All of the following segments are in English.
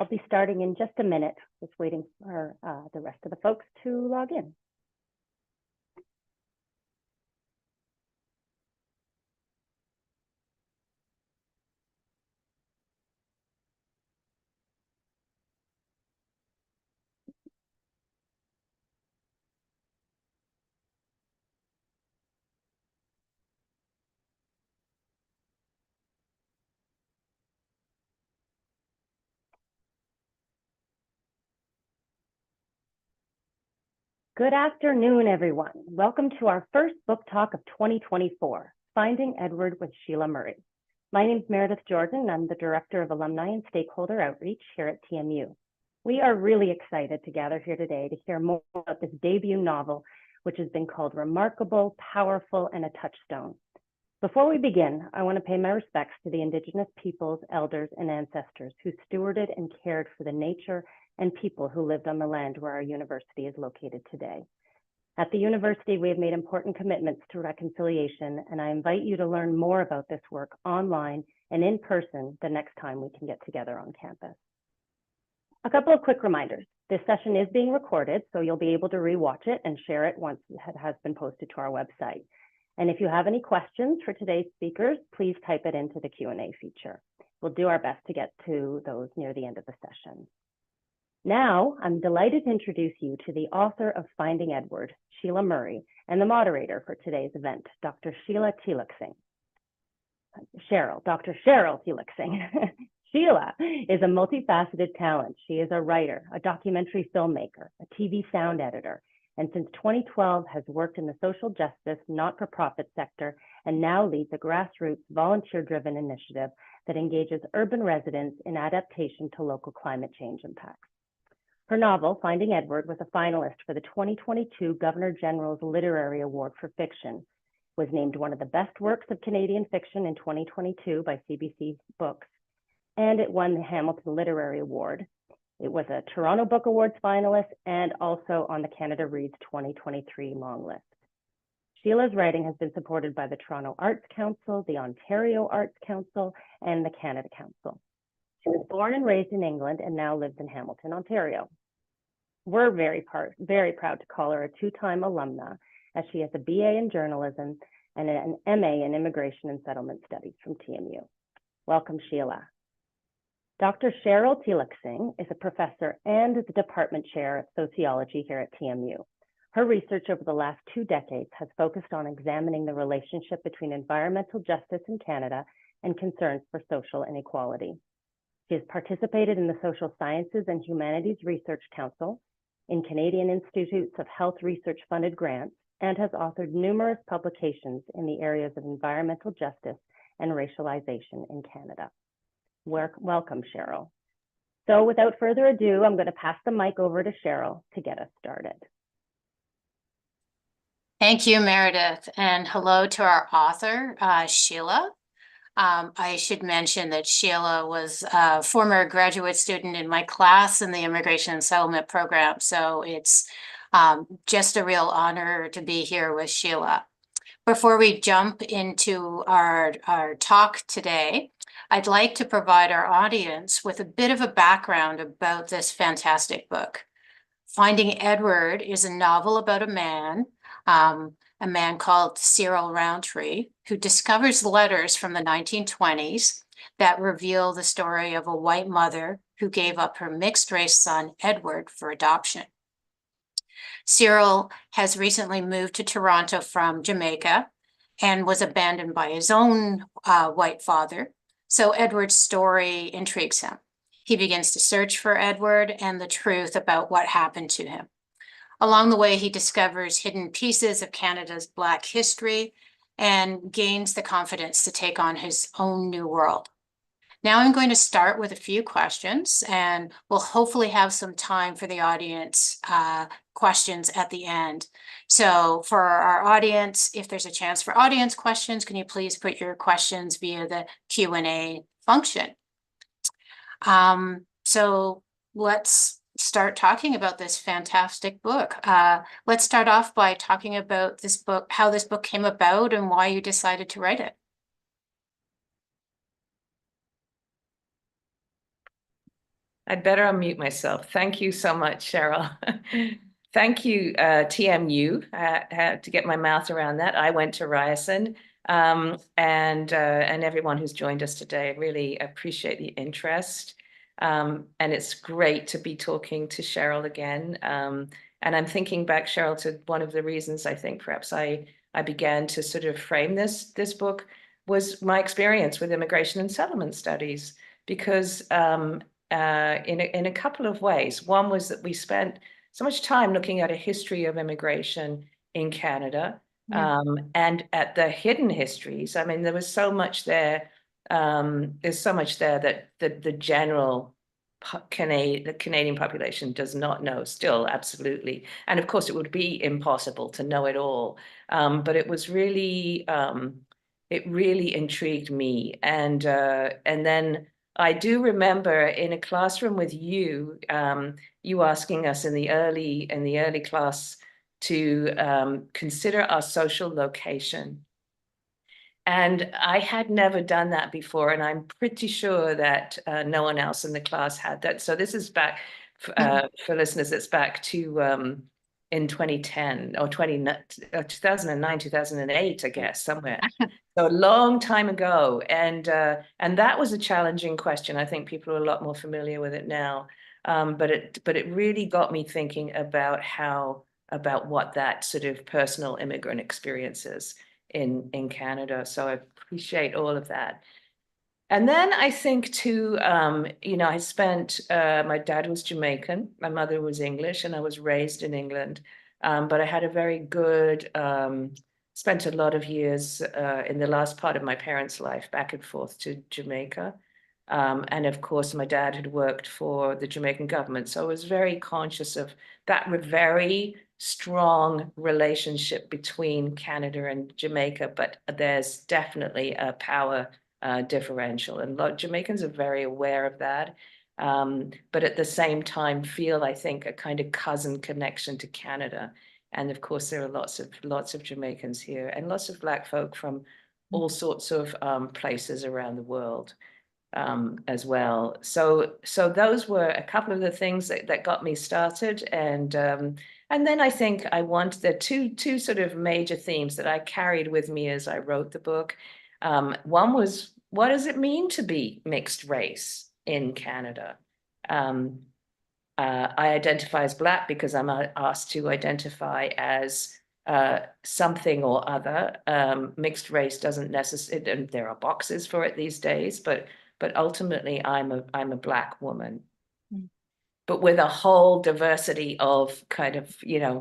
I'll be starting in just a minute, just waiting for the rest of the folks to log in. Good afternoon, everyone. Welcome to our first book talk of 2024, Finding Edward with Sheila Murray. My name is Meredith Jordan, and I'm the Director of Alumni and Stakeholder Outreach here at TMU. We are really excited to gather here today to hear more about this debut novel, which has been called Remarkable, Powerful, and a Touchstone. Before we begin, I want to pay my respects to the Indigenous peoples, elders, and ancestors who stewarded and cared for the nature and people who lived on the land where our university is located today. At the university, we have made important commitments to reconciliation, and I invite you to learn more about this work online and in person the next time we can get together on campus. A couple of quick reminders. This session is being recorded, so you'll be able to rewatch it and share it once it has been posted to our website. And if you have any questions for today's speakers, please type it into the Q&A feature. We'll do our best to get to those near the end of the session. Now, I'm delighted to introduce you to the author of Finding Edward, Sheila Murray, and the moderator for today's event, Dr. Sheila Tiliksing. Dr. Cheryl Tiliksing. Sheila is a multifaceted talent. She is a writer, a documentary filmmaker, a TV sound editor, and since 2012 has worked in the social justice not-for-profit sector and now leads a grassroots volunteer-driven initiative that engages urban residents in adaptation to local climate change impacts. Her novel, Finding Edward, was a finalist for the 2022 Governor General's Literary Award for Fiction, was named one of the best works of Canadian fiction in 2022 by CBC Books, and it won the Hamilton Literary Award. It was a Toronto Book Awards finalist and also on the Canada Reads 2023 long list. Sheila's writing has been supported by the Toronto Arts Council, the Ontario Arts Council, and the Canada Council. She was born and raised in England and now lives in Hamilton, Ontario. We're very proud to call her a two-time alumna, as she has a BA in journalism and an MA in Immigration and Settlement Studies from TMU. Welcome, Sheila. Dr. Cheryl Tiliksing is a professor and the department chair of sociology here at TMU. Her research over the last 2 decades has focused on examining the relationship between environmental justice in Canada and concerns for social inequality. She has participated in the Social Sciences and Humanities Research Council, in Canadian Institutes of Health Research funded grants, and has authored numerous publications in the areas of environmental justice and racialization in Canada. Welcome, Cheryl. So without further ado, I'm going to pass the mic over to Cheryl to get us started. Thank you, Meredith, and hello to our author, Sheila. I should mention that Sheila was a former graduate student in my class in the Immigration and Settlement program, so it's just a real honor to be here with Sheila. Before we jump into our talk today, I'd like to provide our audience with a bit of a background about this fantastic book. Finding Edward is a novel about a man called Cyril Roundtree, who discovers letters from the 1920s that reveal the story of a white mother who gave up her mixed-race son, Edward, for adoption. Cyril has recently moved to Toronto from Jamaica and was abandoned by his own white father, so Edward's story intrigues him. He begins to search for Edward and the truth about what happened to him. Along the way, he discovers hidden pieces of Canada's Black history and gains the confidence to take on his own new world. Now I'm going to start with a few questions, and we'll hopefully have some time for the audience questions at the end. So for our audience, if there's a chance for audience questions, can you please put your questions via the Q&A function? So let's start talking about this fantastic book. Let's start off by talking about this book, how this book came about and why you decided to write it. I'd better unmute myself. Thank you so much, Cheryl. Thank you, TMU. I had to get my mouth around that. I went to Ryerson, and everyone who's joined us today. Really appreciate the interest. And it's great to be talking to Cheryl again. And I'm thinking back, Cheryl, to one of the reasons I think perhaps I began to sort of frame this book was my experience with immigration and settlement studies, because in a couple of ways. One was that we spent so much time looking at a history of immigration in Canada, and at the hidden histories. I mean, there was so much there. There's so much there that the general the Canadian population does not know still, absolutely. And of course, it would be impossible to know it all. But it was really, it really intrigued me. And then I do remember in a classroom with you, you asking us in the early class to consider our social location. And I had never done that before, and I'm pretty sure that no one else in the class had that. So this is back, for listeners, it's back to in 2010 or 2009, 2008, I guess, somewhere. So a long time ago. And that was a challenging question. I think people are a lot more familiar with it now. But it really got me thinking about what that sort of personal immigrant experience is in Canada. So I appreciate all of that. And then I think too, I spent, my dad was Jamaican, my mother was English, and I was raised in England. But I had a very good, spent a lot of years in the last part of my parents' life back and forth to Jamaica. And of course, my dad had worked for the Jamaican government. So I was very conscious of that very strong relationship between Canada and Jamaica, but there's definitely a power differential, and Jamaicans are very aware of that. But at the same time, feel, I think, a kind of cousin connection to Canada. And of course, there are lots of Jamaicans here, and lots of Black folk from all sorts of places around the world as well. So those were a couple of the things that got me started. And then I think I wanted the two sort of major themes that I carried with me as I wrote the book. One was, what does it mean to be mixed race in Canada? I identify as Black because I'm asked to identify as something or other. Mixed race doesn't necessarily, and there are boxes for it these days, but ultimately I'm a Black woman. But with a whole diversity of kind of,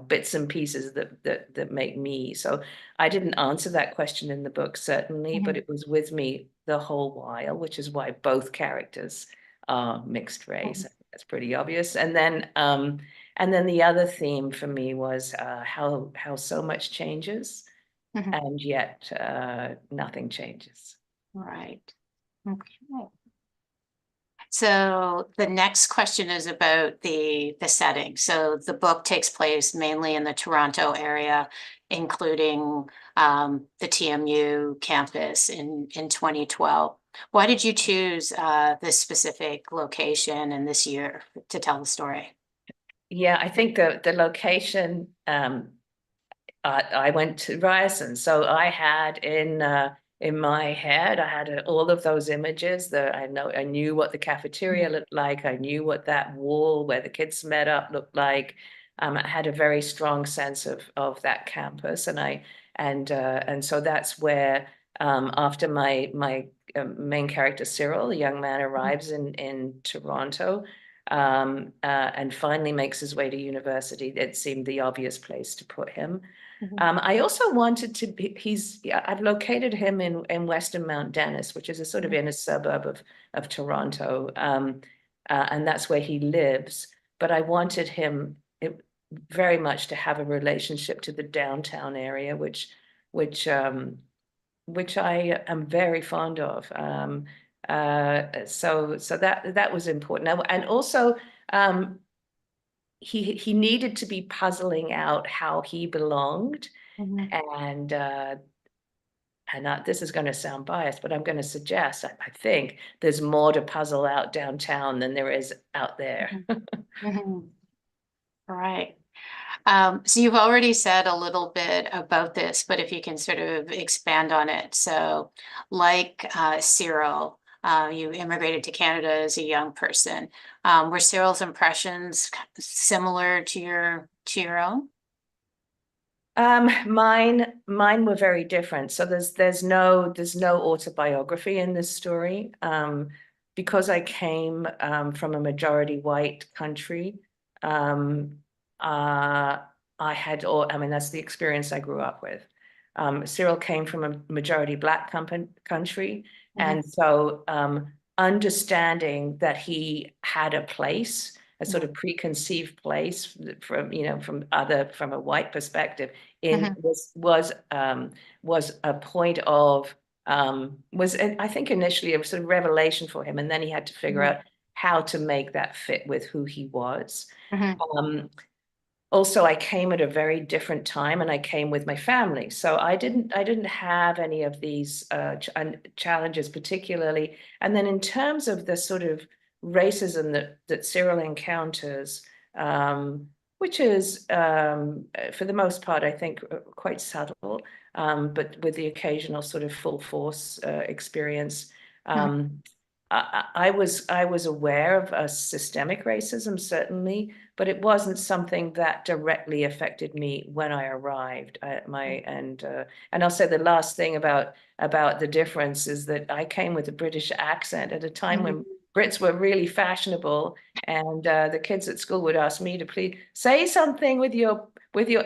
bits and pieces that make me. So I didn't answer that question in the book, certainly, but it was with me the whole while, which is why both characters are mixed race. That's pretty obvious. And then the other theme for me was how so much changes, and yet nothing changes. Right. Okay. So the next question is about the setting. So the book takes place mainly in the Toronto area, including the TMU campus in 2012. Why did you choose this specific location and this year to tell the story? Yeah, I think the location, I went to Ryerson, so I had in my head, I had all of those images that I knew what the cafeteria looked like. I knew what that wall where the kids met up looked like. I had a very strong sense of that campus, and so that's where after my main character Cyril, a young man, arrives in Toronto. And finally makes his way to university. It seemed the obvious place to put him. I also wanted to be, I've located him in Western Mount Dennis, which is a sort of inner suburb of Toronto. And that's where he lives. But I wanted him very much to have a relationship to the downtown area, which I am very fond of. So that was important. And also, he needed to be puzzling out how he belonged, and this is going to sound biased, but I'm going to suggest, I think there's more to puzzle out downtown than there is out there. Mhm. Right. So you've already said a little bit about this, but if you can sort of expand on it. So like Cyril, you immigrated to Canada as a young person. Were Cyril's impressions similar to your own? Mine were very different. So there's no autobiography in this story. Because I came from a majority white country. I had all, I mean, that's the experience I grew up with. Cyril came from a majority black country. And so understanding that he had a place, a sort of preconceived place from, from a white perspective was a point of, I think initially a sort of revelation for him. And then he had to figure out how to make that fit with who he was. Also, I came at a very different time, and I came with my family, so I didn't have any of these challenges particularly. And then in terms of the sort of racism that Cyril encounters, which is for the most part, I think, quite subtle, but with the occasional sort of full force experience. I was aware of a systemic racism, certainly, but it wasn't something that directly affected me when I arrived at and I'll say the last thing about the difference is that I came with a British accent at a time when Brits were really fashionable, and the kids at school would ask me to please say something with your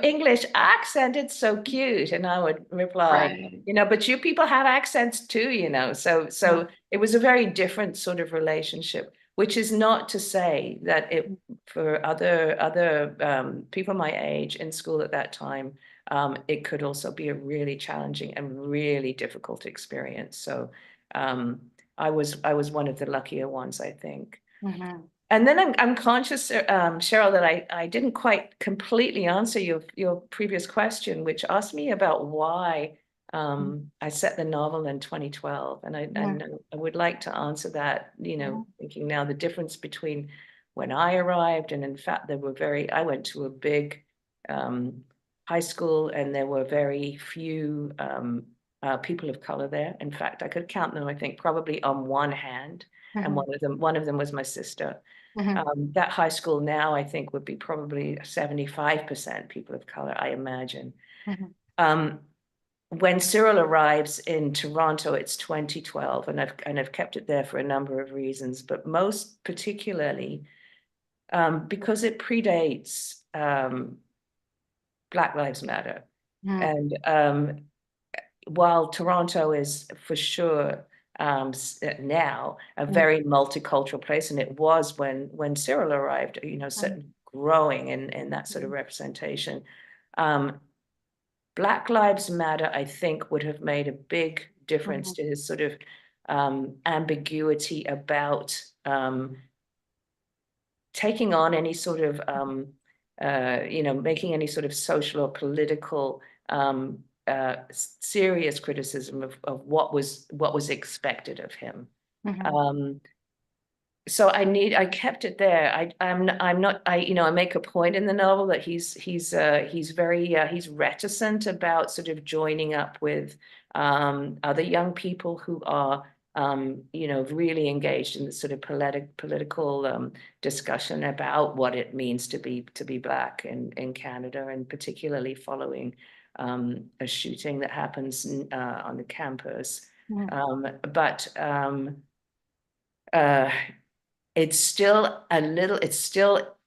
English accent. It's so cute, and I would reply, but you people have accents too, so it was a very different sort of relationship, which is not to say that it for other people my age in school at that time, it could also be a really challenging and really difficult experience. So I was one of the luckier ones, I think. And then I'm conscious, Cheryl, that I didn't quite completely answer your previous question, which asked me about why I set the novel in 2012, and I would like to answer that. Thinking now the difference between when I arrived, and in fact I went to a big high school, and there were very few people of color there. In fact, I could count them, I think, probably on one hand, and one of them was my sister. That high school now, I think, would be probably 75% people of color, I imagine. When Cyril arrives in Toronto, it's 2012, and I've kept it there for a number of reasons, but most particularly because it predates Black Lives Matter. And while Toronto is for sure now a very multicultural place, and it was when Cyril arrived, certainly growing in that sort of representation. Black Lives Matter, I think, would have made a big difference to his sort of ambiguity about taking on any sort of making any sort of social or political serious criticism of what was expected of him. So I kept it there. I'm not, I make a point in the novel that he's reticent about sort of joining up with other young people who are really engaged in the sort of political discussion about what it means to be Black in Canada, and particularly following a shooting that happens on the campus. But it's still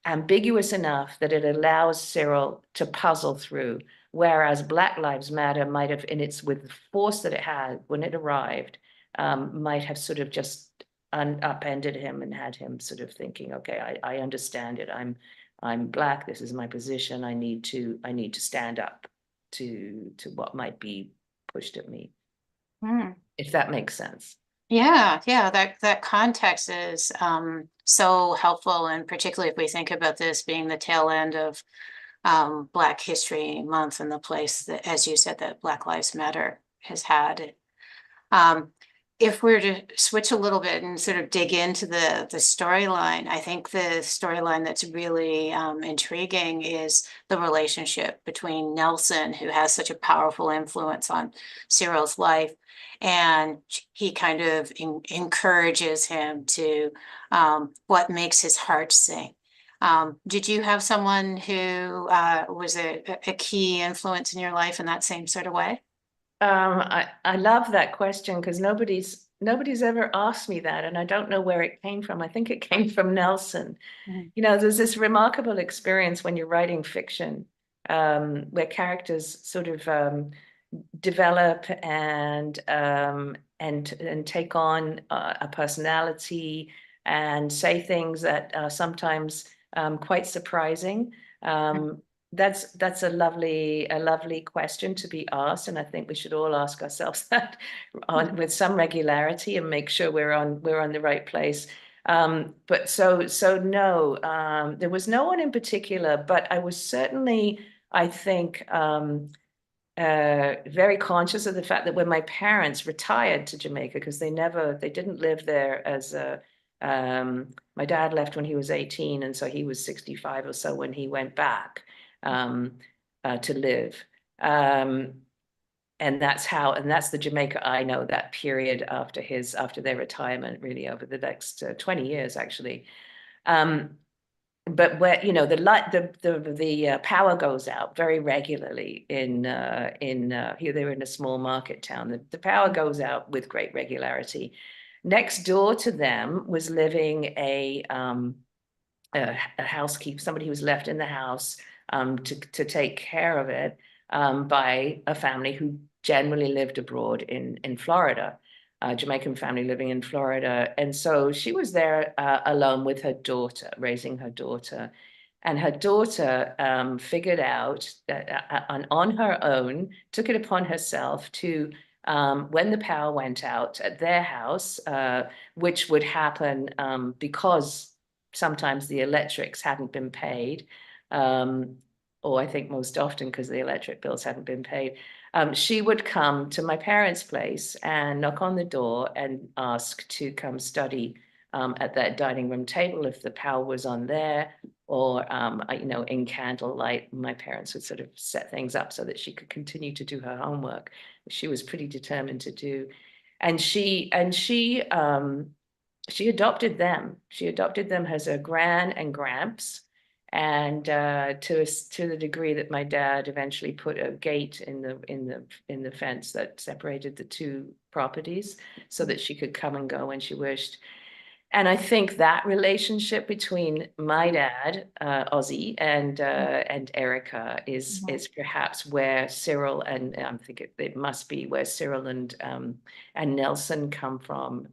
ambiguous enough that it allows Cyril to puzzle through, whereas Black Lives Matter might have, with the force that it had when it arrived, might have sort of just upended him and had him sort of thinking, okay, I understand it. I'm Black. This is my position. I need to stand up to what might be pushed at me, if that makes sense. Yeah, that context is so helpful, and particularly if we think about this being the tail end of Black History Month, and the place that, as you said, that Black Lives Matter has had. Um, if we're to switch a little bit and sort of dig into the storyline, I think the storyline that's really intriguing is the relationship between Nelson, who has such a powerful influence on Cyril's life, and he kind of encourages him to what makes his heart sing. Did you have someone who was a key influence in your life in that same sort of way? I love that question because nobody's ever asked me that, and I don't know where it came from. I think it came from Nelson. Mhm. You know, there's this remarkable experience when you're writing fiction, where characters sort of develop and take on a personality and say things that are sometimes quite surprising. That's a lovely question to be asked, and I think we should all ask ourselves that with some regularity and make sure we're on the right place. But no, there was no one in particular, but I was certainly, I think, very conscious of the fact that when my parents retired to Jamaica, because they didn't live there as a, my dad left when he was 18, and so he was 65 or so when he went back to live. And that's the Jamaica I know, that period after their retirement, really over the next 20 years, actually. But where, you know, the power goes out very regularly here they were in a small market town. The power goes out with great regularity. Next door to them was living a housekeeper, somebody who was left in the house to take care of it by a family who generally lived abroad in Florida, a Jamaican family living in Florida. And so she was there alone with her daughter, raising her daughter. And her daughter figured out that on her own, took it upon herself to, when the power went out at their house, which would happen because sometimes the electrics hadn't been paid, or I think most often because the electric bills hadn't been paid. She would come to my parents' place and knock on the door and ask to come study at that dining room table if the power was on there, or you know, in candlelight. My parents would sort of set things up so that she could continue to do her homework, which she was pretty determined to do. And she adopted them. She adopted them as her gran and gramps. And to the degree that my dad eventually put a gate in the fence that separated the two properties so that she could come and go when she wished. And I think that relationship between my dad, Ozzy, and Erica is perhaps where Cyril and I think it must be where Cyril and Nelson come from.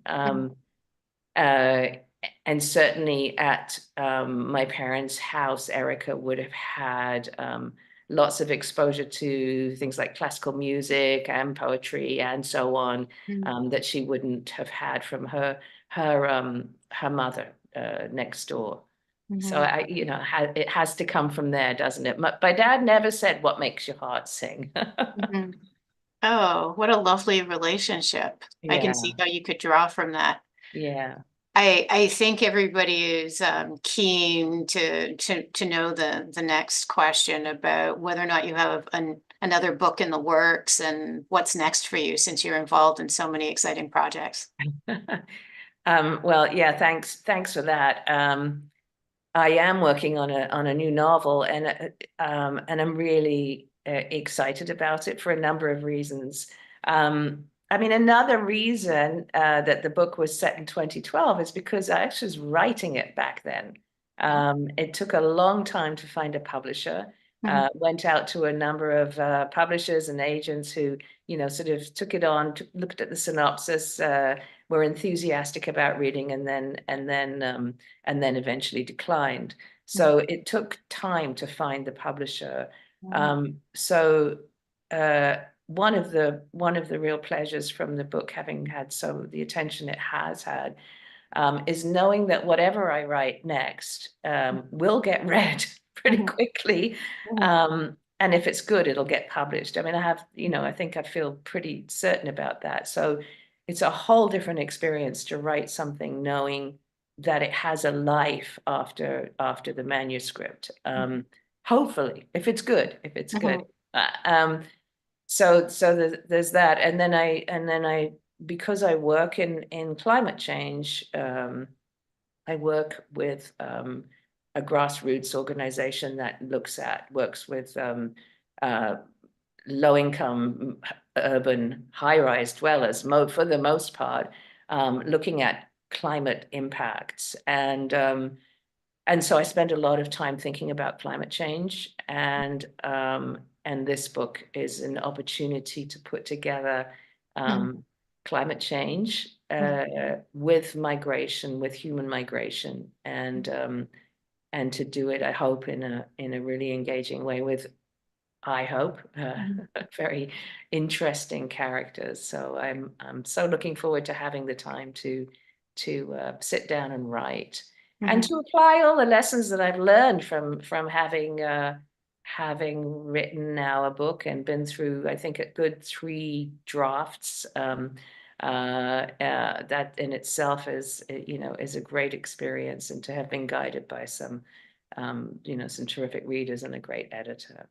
And certainly at my parents' house, Erica would have had lots of exposure to things like classical music and poetry and so on, that she wouldn't have had from her mother next door. So it has to come from there, doesn't it? My dad never said, "What makes your heart sing?" Oh, what a lovely relationship. I can see how you could draw from that. Yeah. I think everybody is keen to know the next question about whether or not you have another book in the works and what's next for you, since you're involved in so many exciting projects. Well, yeah, thanks for that. I am working on a new novel, and I'm really excited about it for a number of reasons. I mean, another reason that the book was set in 2012 is because I actually was writing it back then. It took a long time to find a publisher. Went out to a number of publishers and agents who, you know, sort of took it on, looked at the synopsis, were enthusiastic about reading, and then eventually declined. So it took time to find the publisher. So one of the real pleasures from the book, having had the attention it has had, is knowing that whatever I write next will get read pretty quickly. and if it's good, it'll get published. I mean, I have, I think I feel pretty certain about that. So it's a whole different experience to write something knowing that it has a life after the manuscript. Hopefully, if it's good, so there's that, and then I because I work in climate change, I work with a grassroots organization that works with low-income urban high-rise dwellers, for the most part, looking at climate impacts. And so I spend a lot of time thinking about climate change, and this book is an opportunity to put together climate change with migration, with human migration, and to do it, I hope, in a really engaging way with, I hope, very interesting characters. So I'm so looking forward to having the time to sit down and write, and to apply all the lessons that I've learned from having written now a book and been through, I think, a good 3 drafts. That in itself is a great experience, and to have been guided by some some terrific readers and a great editor.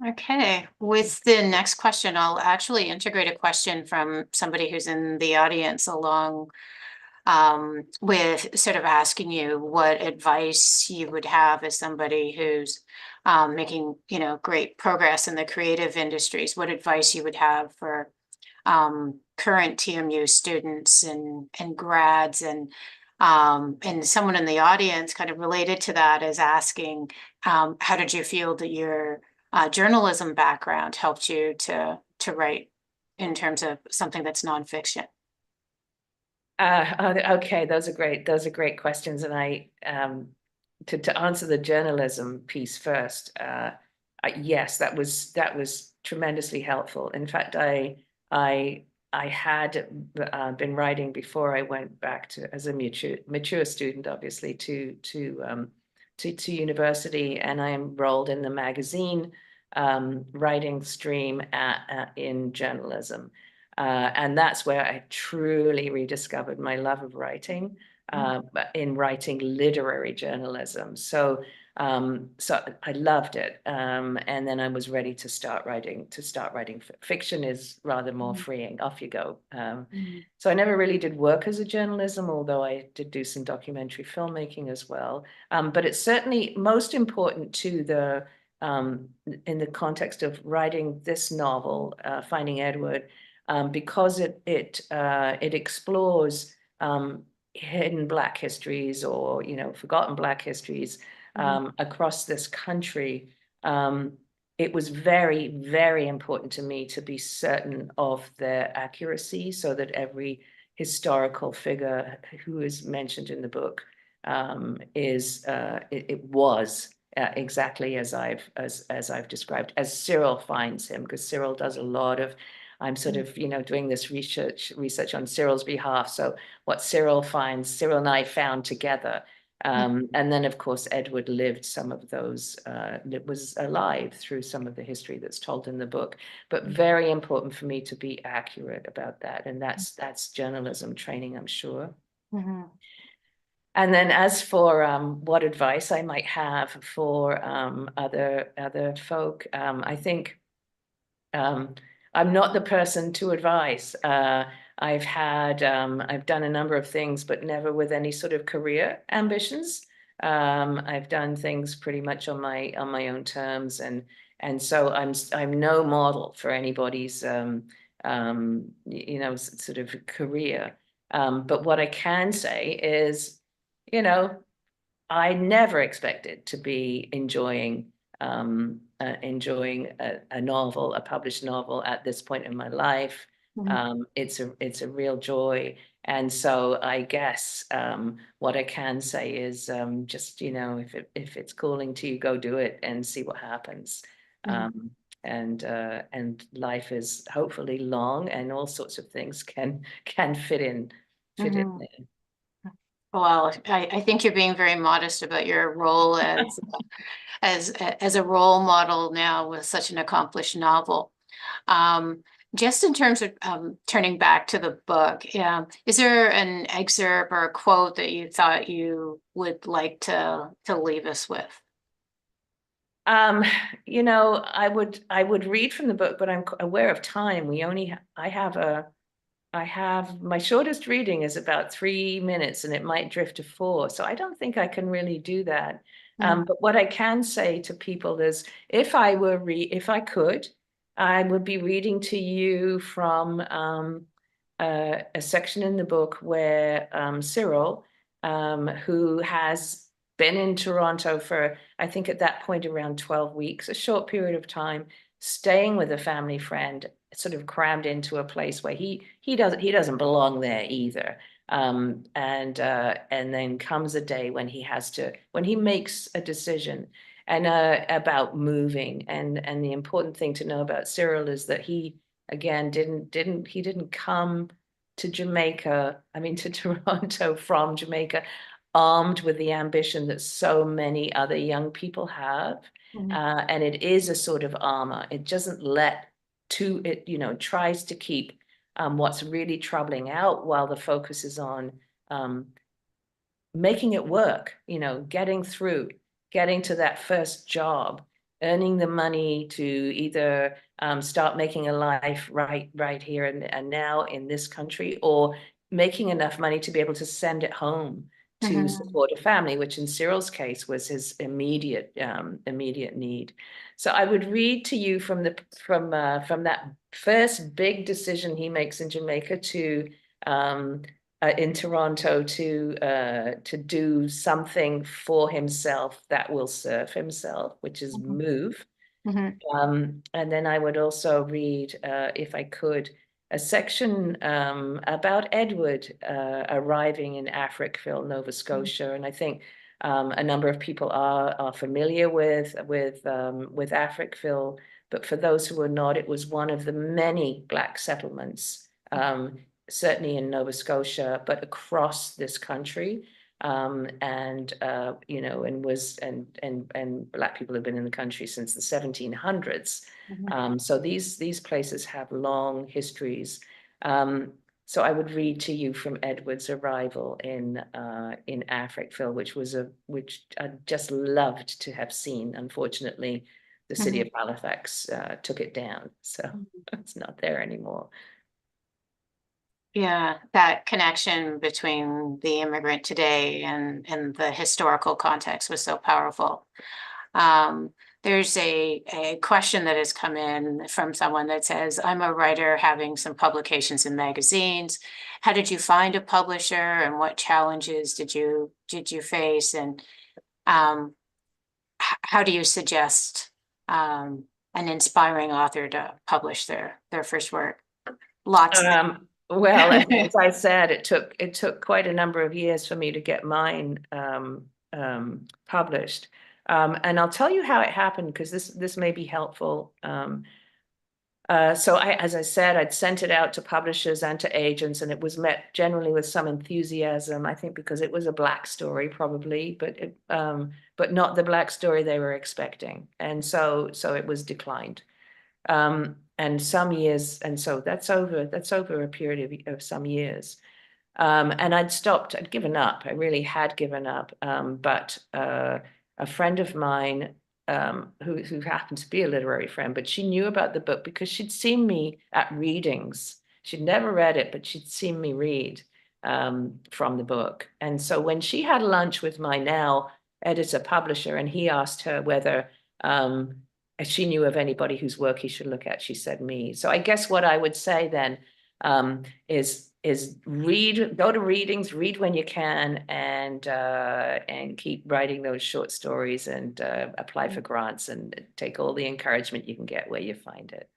Okay, with the next question, I'll actually integrate a question from somebody who's in the audience along with sort of asking you what advice you would have as somebody who's making, great progress in the creative industries, what advice you would have for current TMU students and grads, and someone in the audience kind of related to that is asking, how did you feel that your journalism background helped you to write in terms of something that's nonfiction? Okay, those are great questions, and I to answer the journalism piece first. Yes, that was tremendously helpful. In fact, I had been writing before I went back to as a mature student, obviously, to university, and I enrolled in the magazine writing stream in journalism. And that's where I truly rediscovered my love of writing, in writing literary journalism. So I loved it. And then I was ready to start writing. Fiction is rather more freeing. Off you go. So I never really did work as a journalism, although I did do some documentary filmmaking as well. But it's certainly most important to the in the context of writing this novel, Finding Edward, because it explores hidden Black histories, or forgotten Black histories across this country. It was very, very important to me to be certain of their accuracy, so that every historical figure who is mentioned in the book was exactly as I've described, as Cyril finds him, because Cyril does a lot of. I'm sort of, doing this research on Cyril's behalf. So what Cyril finds, Cyril and I found together. And then, of course, Edward lived some of those, was alive through some of the history that's told in the book. But very important for me to be accurate about that. And that's journalism training, I'm sure. And then as for what advice I might have for other folk, I think I'm not the person to advise. I've done a number of things, but never with any sort of career ambitions. I've done things pretty much on my own terms, and so I'm no model for anybody's sort of career. But what I can say is, I never expected to be enjoying a novel, a published novel, at this point in my life. It's a real joy. And so I guess what I can say is just, if it's calling to you, go do it and see what happens. And life is hopefully long, and all sorts of things can fit in there. Well, I think you're being very modest about your role as a role model now with such an accomplished novel. Um, just in terms of turning back to the book, is there an excerpt or a quote that you thought you would like to leave us with? Um, you know, I would read from the book, but I'm aware of time. I have my shortest reading is about 3 minutes and it might drift to 4. So I don't think I can really do that. But what I can say to people is if I could, I would be reading to you from a section in the book where Cyril, who has been in Toronto for, I think at that point around 12 weeks, a short period of time, staying with a family friend, sort of crammed into a place where he doesn't belong there either. And then comes a day when he makes a decision and about moving. And the important thing to know about Cyril is that he again didn't come to Jamaica, I mean to Toronto from Jamaica, armed with the ambition that so many other young people have. And it is a sort of armor. It doesn't tries to keep what's really troubling out while the focus is on um, making it work, getting through, getting to that first job, earning the money to either start making a life right here and now in this country, or making enough money to be able to send it home to support a family, which in Cyril's case was his immediate need. So I would read to you from that first big decision he makes in Jamaica to in Toronto to do something for himself that will serve himself, which is move. And then I would also read, if I could, a section about Edward arriving in Africville, Nova Scotia, and I think a number of people are familiar with Africville, but for those who are not, it was one of the many Black settlements, certainly in Nova Scotia, but across this country. And Black people have been in the country since the 1700s. So these places have long histories. So I would read to you from Edward's arrival in Africville, which I just loved to have seen. Unfortunately, the city of Halifax took it down, so it's not there anymore. Yeah, that connection between the immigrant today and the historical context was so powerful. There's a question that has come in from someone that says, I'm a writer having some publications in magazines. How did you find a publisher and what challenges did you face? And how do you suggest an inspiring author to publish their first work? Lots. Well, as I said, it took quite a number of years for me to get mine published. And I'll tell you how it happened, because this may be helpful. So as I said, I'd sent it out to publishers and to agents, and it was met generally with some enthusiasm, I think because it was a Black story probably, but not the Black story they were expecting. And so it was declined. And some years, and so that's over a period of some years. And I'd given up. I really had given up. But a friend of mine, who happened to be a literary friend, but she knew about the book because she'd seen me at readings. She'd never read it, but she'd seen me read from the book. And so when she had lunch with my now editor publisher, and he asked her whether if she knew of anybody whose work he should look at, she said me. So I guess what I would say then is go to readings, read when you can, and keep writing those short stories, and apply for grants, and take all the encouragement you can get where you find it.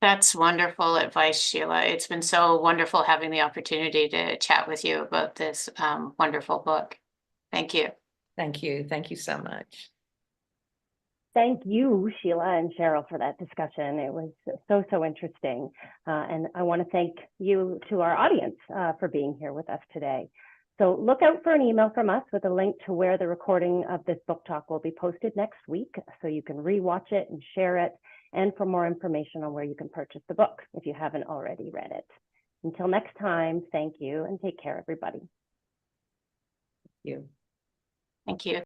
That's wonderful advice, Sheila. It's been so wonderful having the opportunity to chat with you about this wonderful book. Thank you. Thank you. Thank you so much. Thank you, Sheila and Cheryl, for that discussion. It was so interesting. And I want to thank you to our audience for being here with us today. So look out for an email from us with a link to where the recording of this book talk will be posted next week, so you can rewatch it and share it, and for more information on where you can purchase the book if you haven't already read it. Until next time, thank you and take care, everybody. You. Thank you.